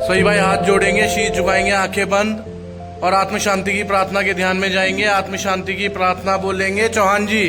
सही भाई हाथ जोड़ेंगे, शीश झुकाएंगे, आंखें बंद और आत्म शांति की प्रार्थना के ध्यान में जाएंगे। आत्म शांति की प्रार्थना बोलेंगे। चौहान जी।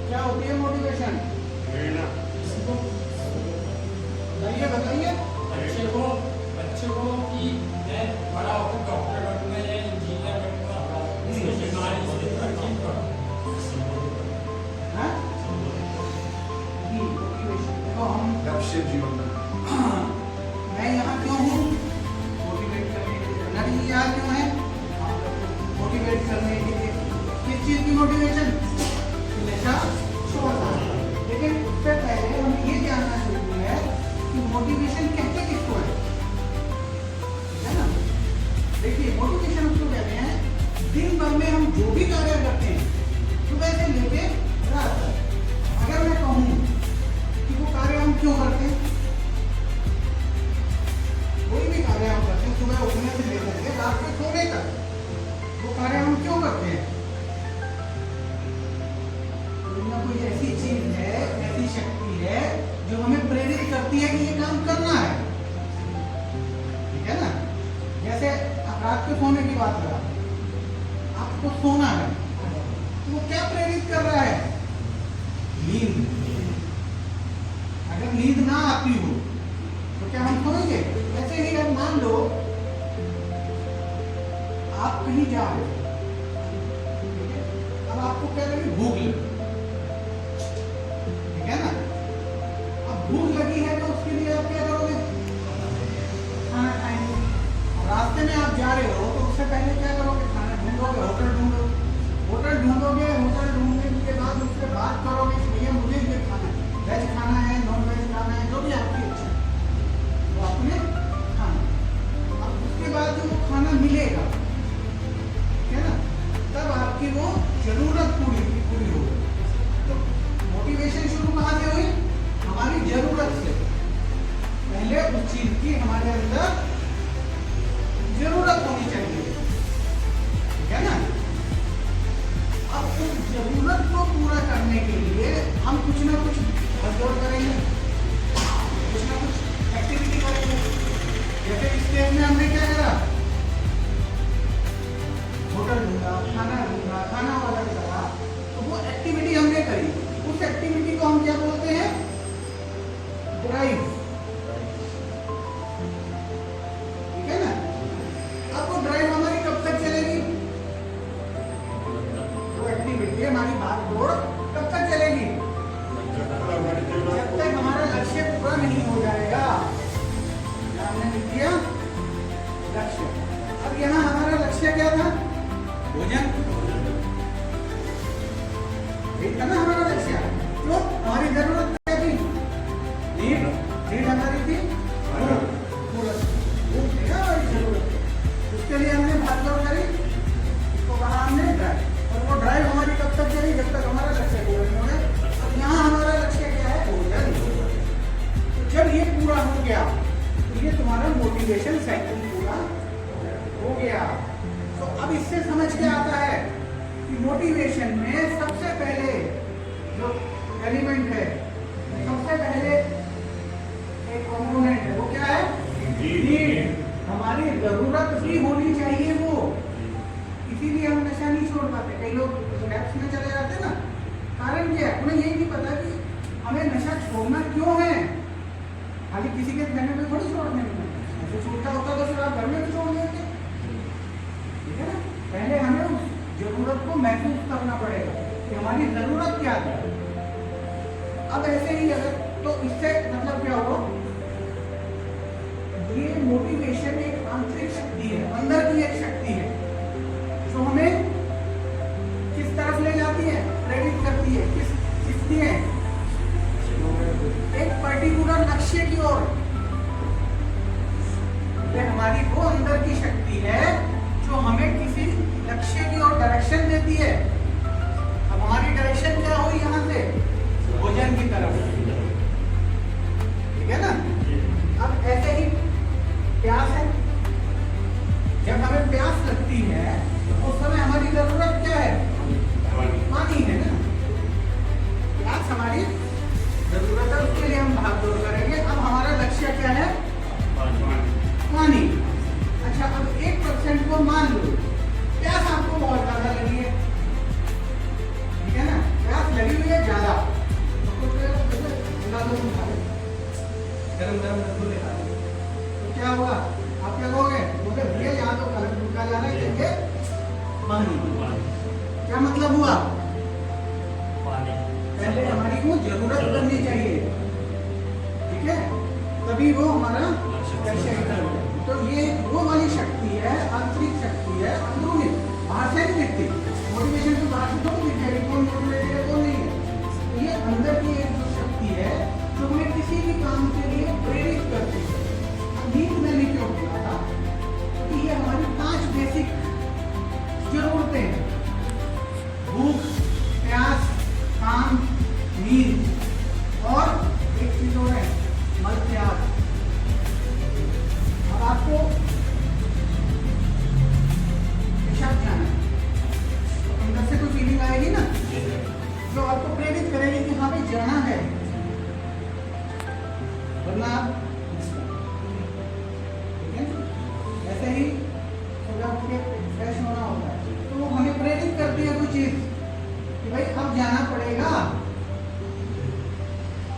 क्या होती है मोटिवेशन? बताइए बच्चे को कि मैं बड़ा होकर डॉक्टर बनूंगा या इंजीनियर बनूंगा, इसके लक्ष्य जीवन मैं यहाँ क्यों हूँ? मोटिवेट करने के लिए। नदी यहाँ क्यों है? मोटिवेट करने के लिए। किस चीज की मोटिवेशन? नशा छोड़ना। लेकिन उससे पहले हमें ये जानना जरूरी है कि मोटिवेशन कहते किसको है ना? देखिए मोटिवेशन उसको कहते हैं दिन भर में हम जो भी कार्य करते हैं सुबह से लेके रात तक, अगर मैं कहूँ कि वो कार्य हम क्यों करते हैं, कोई भी कार्य हम करते हैं सुबह उठने से लेकर के रात में सोने तक, वो कार्य हम क्यों करते हैं? कोई ऐसी चीज है, ऐसी शक्ति है जो हमें प्रेरित करती है कि ये काम करना है, ठीक है ना? जैसे आप रात को सोने की बात करा, आपको सोना है तो वो क्या प्रेरित कर रहा है? नींद। अगर नींद ना आती हो तो क्या हम सोएंगे? ऐसे ही अब मान लो आप कहीं जा रहे हो, अब आपको क्या लगी? भूख लगी, ठीक है ना? अब भूख लगी है तो उसके लिए आप क्या करोगे? खाना खाएंगे। रास्ते में आप जा रहे हो तो उससे पहले क्या करोगे? खाना ढूंढोगे, होटल ढूंढोगे, होटल ढूंढोगे, होटल ढूंढने के बाद उससे बात करोगे कि भैया मुझे ये खाना है, वेज खाना है, नॉन वेज खाना है, जो भी आपकी इच्छा है वो आपने खाना। अब उसके बाद जो खाना मिलेगा, ठीक है ना, तब आपकी वो जरूरत पूरी होगी। तो मोटिवेशन शुरू कहाँ से हुई? हमारी जरूरत से। पहले उस चीज की हमारे अंदर जरूरत होनी चाहिए, ठीक है ना? अब उस जरूरत को पूरा करने के लिए हम कुछ ना कुछ भागदौड़ करेंगे, कुछ ना कुछ एक्टिविटी करेंगे। जैसे इस स्टेज में हमने क्या करा? होटल ढूंढा, खाना ऑर्डर करा, तो वो एक्टिविटी हमने करी। उस एक्टिविटी को हम क्या बोलते हैं? ड्राइव, ठीक है ना? अब वो ड्राइव हमारी कब तक चलेगी? वो एक्टिविटी हमारी भागदौड़ कब तक चलेगी? जब तक हमारा लक्ष्य पूरा नहीं हो जाएगा। हमने लिख दिया लक्ष्य। अब यहाँ हमारा लक्ष्य क्या था? भोजन, ठीक है ना? हमारा लक्ष्य तो हमारी जरूरत क्या थी? नीड हमारी थी पूरा, हमारी जरूरत। उसके लिए हमने भागदौड़ करी, उसको कहा हमने ड्राइव, और वो ड्राइव हमारी कब तक चली? जब तक हमारा लक्ष्य पूरा नहीं होगा। अब यहाँ हमारा लक्ष्य क्या है? भोजन। तो जब ये पूरा हो गया तो ये तुम्हारा मोटिवेशन साइकिल पूरा हो गया। तो अब इससे समझ क्या आता है कि मोटिवेशन में सबसे पहले जो एलिमेंट है, सबसे पहले एक कंपोनेंट है, वो क्या है? नीड। हमारी जरूरत भी होनी चाहिए वो, इसीलिए हम नशा नहीं छोड़ पाते। कई लोग लैब्स में चले जाते हैं ना, कारण क्या है? उन्हें यही नहीं पता कि हमें नशा छोड़ना क्यों है। खाली किसी के कहने पे थोड़ी छोड़ने में, ऐसे छूटता होता तो फिर आप घर में भी छोड़ देंगे, ठीक है ना। पहले हमें उस जरूरत को महसूस करना पड़ेगा कि हमारी जरूरत क्या है। अब ऐसे ही अगर तो इससे मतलब क्या होगा, ये मोटिवेशन एक आंतरिक शक्ति है, अंदर की एक शक्ति है जो हमें किस तरफ ले जाती है, प्रेरित करती है, किस लिए, एक पर्टिकुलर लक्ष्य की ओर। ये हमारी वो अंदर की शक्ति है जो हमें किसी लक्ष्य की ओर डायरेक्शन देती है। अब हमारी डायरेक्शन क्या हुई यहाँ से, भोजन की तरफ, ठीक है ना। अब ऐसे ही प्यास है, जब हमें प्यास लगती है उस समय हमारी जरूरत क्या है, पानी है ना। प्यास हमारी जरूरत है, उसके लिए हम भाग दौड़ करेंगे। अब हमारा लक्ष्य क्या है, पानी। अच्छा, अब 1% को मान लो प्यास आपको बहुत ज्यादा लगी है, ठीक है ना, प्यास लगी हुई है ज्यादा, गरम गरम रसगुल्ले खा लो, तो क्या होगा, आप क्या कहोगे, बोले भैया यहाँ तो कलर का जा रहा है, क्योंकि पानी। क्या मतलब हुआ, पहले हमारी को जरूरत करनी चाहिए, ठीक है, तभी वो हमारा लक्ष्य है। तो ये वो वाली शक्ति है, आंतरिक शक्ति है, अंदरूनी, बाहर से नहीं दिखती। मोटिवेशन तो बाहर से थोड़ी दिखती है, कौन मोटिवेटेड है कौन नहीं है। ये अंदर की एक जो शक्ति है जो हमें किसी भी काम के लिए प्रेरित करती है। नींद मैंने क्यों बोला था, कि ये हमारी 5 बेसिक जरूरतें हैं, भूख, प्यास, काम, नींद और एक चीज और है, मल त्याग। अब आपको पेशाब जाना है तो अंदर से कोई फीलिंग आएगी ना जो आपको प्रेरित करेगी कि हाँ भाई जाना है, वरना आप, ठीक है। ऐसे ही सुबह उठ के फ्रेश होना होता है तो वो हमें प्रेरित करती है कोई चीज कि भाई अब जाना पड़ेगा,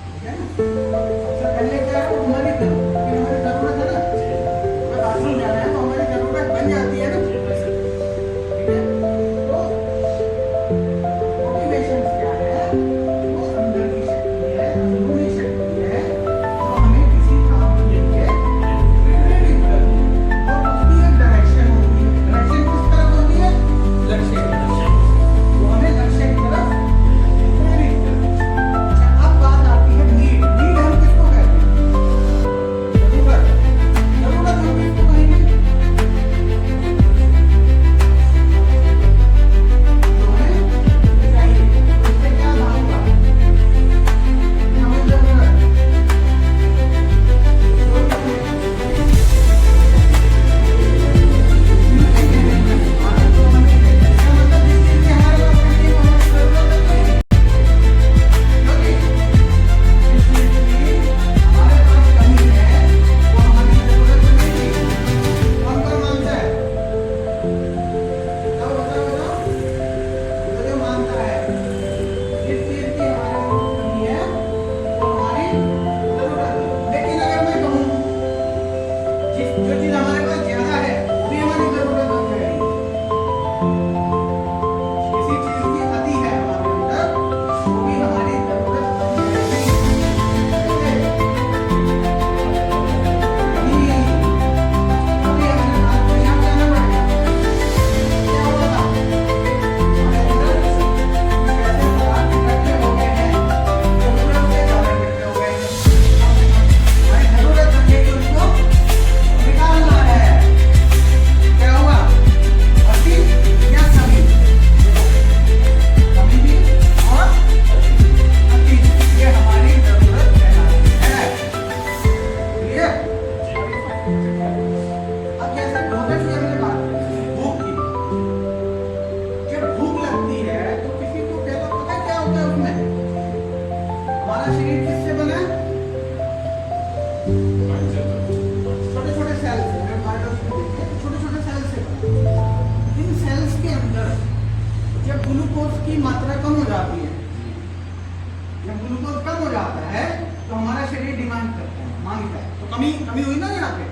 ठीक है ना। सबसे पहले क्या है, हमारी जरूरत है ना, तो बाथरूम जाना है तो हमारी जरूरत बन जाती है ना, ठीक है। तो मोटिवेशन क्या है, वो अंदर की शक्ति है, अंदरूनी शक्ति है जो हमें किसी काम के लिए प्रेरित करती है और उसकी एक डायरेक्शन होती है। डायरेक्शन किस तरफ होती है, लक्ष्य की तरफ, वो हमें लक्ष्य की तरफ प्रेरित करती है। अच्छा, अब बात आती है नीड। नीड हम किसको कहते हैं, जरूरत। जरूरत हम किसको कहेंगे, जो हमें चाहिए, उससे क्या भाग हुआ, हमें जरूरत, जो चीज हमारे पास ज्यादा है वो भी हमारी जरूरत हो जाएगी। किसी चीज की अति है हमारे अंदर, वो भी हमारी जरूरत बन जाएगी। अभी हमें आज पेशाब जाना पड़ेगा, क्या होगा, हमारे अंदर कैसे पदार्थ इकट्ठे हो गए हैं, जरूरत से ज्यादा इकट्ठे हो गए हैं, हमारी जरूरत बनेगी उसको निकालना है। क्या हुआ, अति या कमी, कमी भी और अति, ये हमारी जरूरत है। क्लियर। अब जैसे भोजन की हमने बात की, भूख की, जब भूख लगती है तो किसी को पहले पता है क्या होता है, उसमें हमारा शरीर किससे बना है, छोटे छोटे सेल्स से, छोटे छोटे सेल्स से बना। इन सेल्स के अंदर जब ग्लूकोज की मात्रा कम हो जाती है, जब ग्लूकोज कम हो जाता है तो हमारा शरीर डिमांड करता है, मांगता है, तो कमी कमी हुई ना यहाँ पे,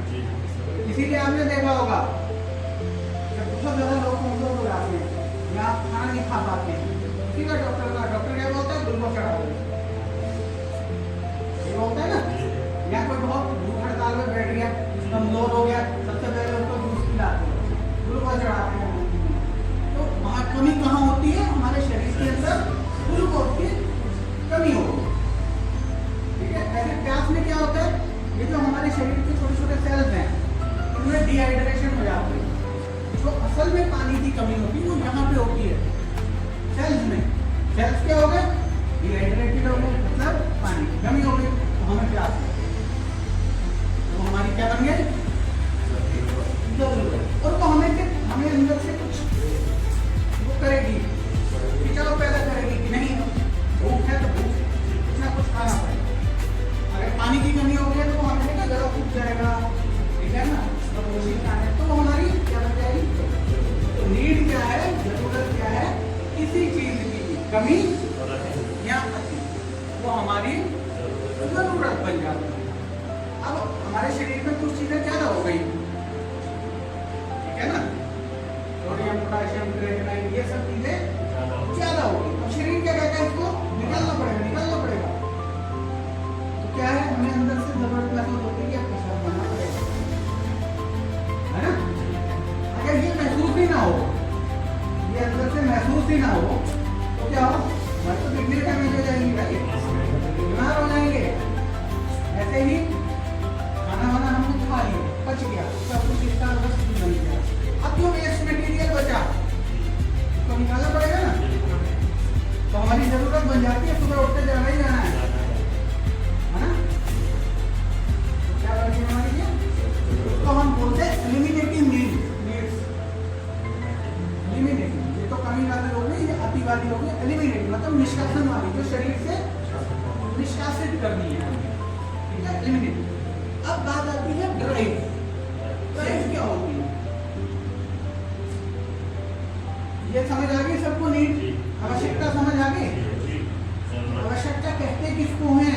इसीलिए आपने देखा होगा जब बहुत ज्यादा लोग कमजोर हो जाते हैं या खाना नहीं खा पाते हैं, ठीक है, डॉक्टर क्या बोलता है, ग्लूकोज चढ़ा दो, ये होता है ना। या कोई बहुत भूख हड़ताल में बैठ गया, कमजोर हो गया, सबसे पहले उसको जूस पिलाते हैं, ग्लूकोज चढ़ाते हैं। तो वहाँ कमी कहाँ होती है, हमारे शरीर के अंदर ग्लूकोज की कमी होती है, ठीक है। ऐसे प्यास में क्या होता है, ये जो हमारे शरीर के छोटे छोटे सेल्स हैं इनमें डिहाइड्रेशन हो जाती है। तो असल में पानी की कमी होती है वो यहाँ पे होती है, सेल्स में। सेल्स क्या हो गए, डिहाइड्रेटेड हो गए, मतलब पानी की कमी हो गई, तो हमें प्यास लगी, तो हमारी क्या बन गई, और वो हमें अंदर से कुछ वो करेगी, खिंचाव पैदा करेगी कि नहीं, भूख है तो भूख कुछ ना कुछ खाना पड़ेगा। अगर पानी की कमी हो गई तो हमें क्या गला सूख जाएगा, ठीक है ना, तो हमारी क्या बन जाएगी। तो नीड क्या है, जरूरत क्या है, किसी चीज की कमी या अति, वो हमारी जरूरत बन जाती है। अब हमारे शरीर में कुछ चीजें ज्यादा हो गई, ठीक है ना, सोडियम पोटेशियम क्रेटिनाइन ये सब चीजें ज्यादा हो गई, अब शरीर क्या कहता है, इसको निकालना पड़ेगा। तो क्या है, हमें अंदर से जबरदस्त महसूस होती है, पेशाब करना पड़ेगा, है ना। अगर ये महसूस ही ना हो, ये अंदर से महसूस ही ना हो, तो क्या हो, हमारी तो किडनी डैमेज हो जाएगी भाई, बीमार हो जाएंगे। ऐसे ही खाना वाना हमने खा लिया, पच गया, उसका कुछ हिस्सा बन गया, अब जो वेस्ट मटेरियल बचा उसको निकालना पड़ेगा ना, तो हमारी जरूरत बन जाती है, सुबह उठते जाना ही जाना है ना। तो क्या बनती है हमारी ये, तो हम बोलते हैं एलिमिनेटिंग नीड्स, एलिमिनेटिंग, ये तो कमी वाली हो गई, ये अति वाली हो गई, एलिमिनेटिंग मतलब निष्कासन वाली, जो शरीर से निष्कासित करनी है, ठीक है, एलिमिनेटिंग। अब बात आती है ड्राइव, ड्राइव क्या होती है, ये समझ आ गई सबको, नीड आवश्यकता समझ आ गई। आवश्यकता कहते किसको है,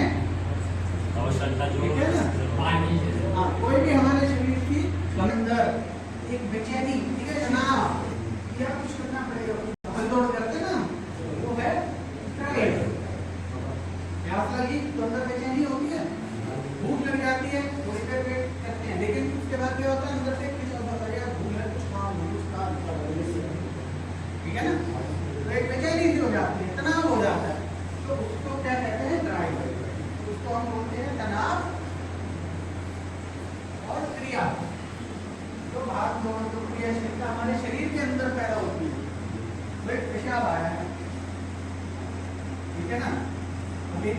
आवश्यकता जो ठीक है ना, पानी है। हाँ, कोई भी हमारे शरीर की अंदर एक बेचैनी, ठीक है, तनाव या कुछ करना पड़ेगा, भगदौड़ करते ना, वो है ड्राइव। प्यास लगी तो अंदर बेचैनी होती है, भूख लग जाती है, थोड़ी देर वेट करते हैं, लेकिन उसके बाद क्या होता है, अंदर से कुछ होता है, भूख है कुछ खा, ठीक है ना, तो एक बेचैनी सी हो जाती है, तनाव हो जाता है, तो उसको क्या कहते हैं, ड्राइव, उसको हम बोलते हैं तनाव और क्रिया। तो भाग दौड़ जो क्रियाशीलता हमारे शरीर के अंदर पैदा होती है, भाई पेशाब आया है, ठीक है ना, अभी